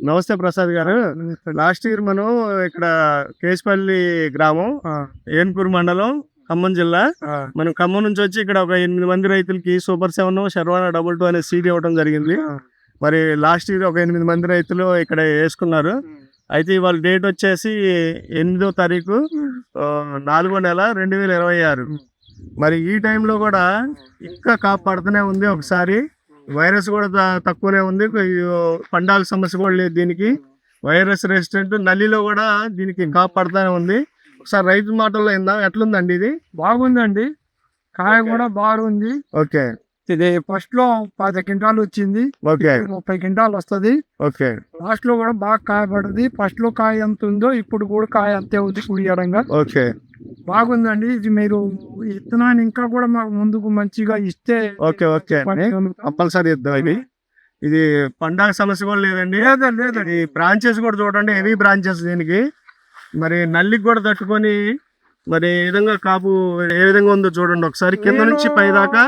నమస్తే ప్రసాద్ గారు. Last year మనం ఇక్కడ కేశపల్లి గ్రామం, ఏన్పూర్ మండలం, ఖమ్మం జిల్లా. మనం ఖమ్మం నుంచి వచ్చి ఇక్కడ ఒక 8 మంది రైతులకి సూపర్ 7 శర్వానా 22 అనే సీడ్ ఇవ్వడం జరిగింది. మరి లాస్ట్ ఇయర్ ఒక 8 మంది రైతులు ఇక్కడ వేసుకున్నారు. అయితే ఇవాళ డేట్ వచ్చేసి 8వ తారీఖు 4వ నెల 2026. మరి ఈ టైంలో కూడా ఇంకా కాపు పడుతూనే ఉంది. ఒకసారి వైరస్ కూడా తక్కువనే ఉంది, పండాల సమస్య కూడా లేదు. దీనికి వైరస్ రెసిస్టెంట్ నల్లిలో కూడా దీనికి కాపు పడుతూనే ఉంది. ఒకసారి రైతు మాటల్లో ఇందా ఎట్లుందండి? ఇది బాగుందండి, కాయ కూడా బాగుంది. ఓకే, ఇది ఫస్ట్ లో 10 క్వింటాలు వచ్చింది, ఓకే, 30 క్వింటాలు వస్తుంది. ఓకే, లాస్ట్ లో కూడా బాగా కాయ పడుతుంది. ఫస్ట్ లో కాయ ఎంత ఉందో ఇప్పుడు కూడా కాయ అంతే ఉంది కుడియడంగా. ఓకే, బాగుందండి. ఇది మీరు ఇత్తనాన్ని ఇంకా కూడా మాకు ముందుకు మంచిగా ఇస్తే ఓకే, ఓకే, కంపల్సరీ ఇద్దాం. ఇది పండగ సమస్య కూడా లేదండి. లేదండి, ఈ బ్రాంచెస్ కూడా చూడండి, హెవీ బ్రాంచెస్ దీనికి. మరి నల్లికి కూడా తట్టుకొని మరి ఏ విధంగా కాపు ఏ విధంగా ఉందో చూడండి ఒకసారి, కింద నుంచి పై దాకా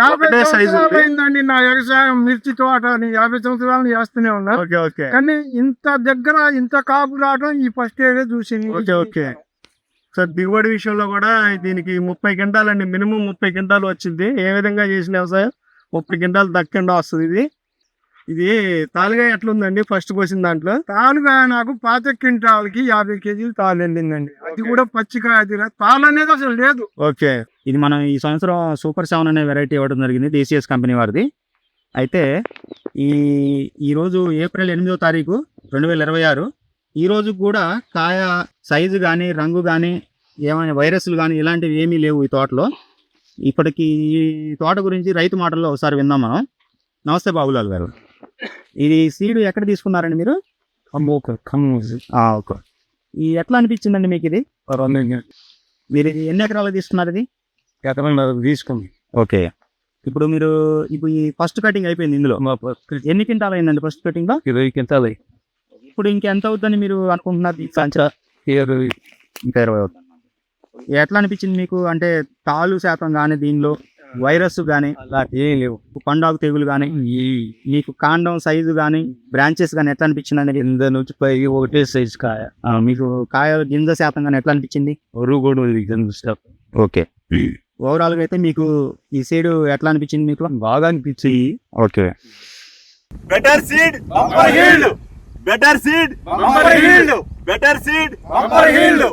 50 సైజు సంవత్సరాలు అయిందండి నా వ్యవసాయం. మిర్చి తోట 50 సంవత్సరాలు చేస్తూనే ఉన్నా. ఓకే, ఓకే, కానీ ఇంత దగ్గర ఇంత కాపు రావడం ఈ ఫస్ట్ ఇయర్ చూసింది. Okay, okay. సార్ దిగుబడి విషయంలో కూడా దీనికి 30 క్వింటాలు అండి, మినిమం 30 క్వింటాలు వచ్చింది. ఏ విధంగా చేసిన వ్యవసాయం 30 క్వింటాలు దక్కండా వస్తుంది. ఇది తాలుగా ఎట్లుందండి? ఫస్ట్ కోసిన దాంట్లో తాలుగా నాకు 5 క్వింటాలకి 50 కేజీలు తాలు వెళ్ళిందండి. అది కూడా పచ్చికాయ, అది తాలు అనేది అసలు లేదు. ఓకే, ఇది మనం ఈ సంవత్సరం సూపర్ 7 అనే వెరైటీ ఇవ్వడం జరిగింది, DCS కంపెనీ వారిది. అయితే ఈరోజు ఏప్రిల్ 8వ తారీఖు 2026. ఈ రోజు కూడా కాయ సైజు కానీ రంగు కానీ ఏమైనా వైరస్లు కానీ ఇలాంటివి ఏమీ లేవు ఈ తోటలో. ఇప్పటికి ఈ తోట గురించి రైతు మాటల్లో ఒకసారి విందాం మనం. నమస్తే బాబులాల్ గారు, ఇది సీడ్ ఎక్కడ తీసుకున్నారండి మీరు? ఓకే. ఈ ఎట్లా అనిపించిందండి మీకు ఇది? మీరు ఎన్ని ఎకరాలు తీసుకున్నారు ఇది? తీసుకుంది. ఓకే, ఇప్పుడు మీరు ఈ ఫస్ట్ కటింగ్ అయిపోయింది. ఇందులో ఎన్ని క్వింటాలు అయిందండి ఫస్ట్ కటింగ్ లో? 20 క్వింటాలు. ఇప్పుడు ఇంకెంత అవుతుందని మీరు అనుకుంటున్నారు? ఇంకా 20 అవుతుంది. ఎట్లా అనిపించింది మీకు? అంటే తాలు శాతం కానీ దీనిలో వైరస్ కానీ ఏం లేవు, పండాకు తెగులు కానీ మీకు కాండం సైజు కానీ బ్రాంచెస్ కానీ ఎట్లా అనిపించింది అనేది? కింద నుంచి పైకి ఒకటే సైజు కాయ. మీకు కాయ గింజ శాతం కానీ ఎట్లా అనిపించింది? కూడా ఉంది. ఓకే, ఓవరాల్ గా అయితే మీకు ఈ సీడ్ ఎట్లా అనిపించింది మీకు? బాగా అనిపించింది. Okay. Better seed bumper healed, better seed bumper healed, better seed bumper healed.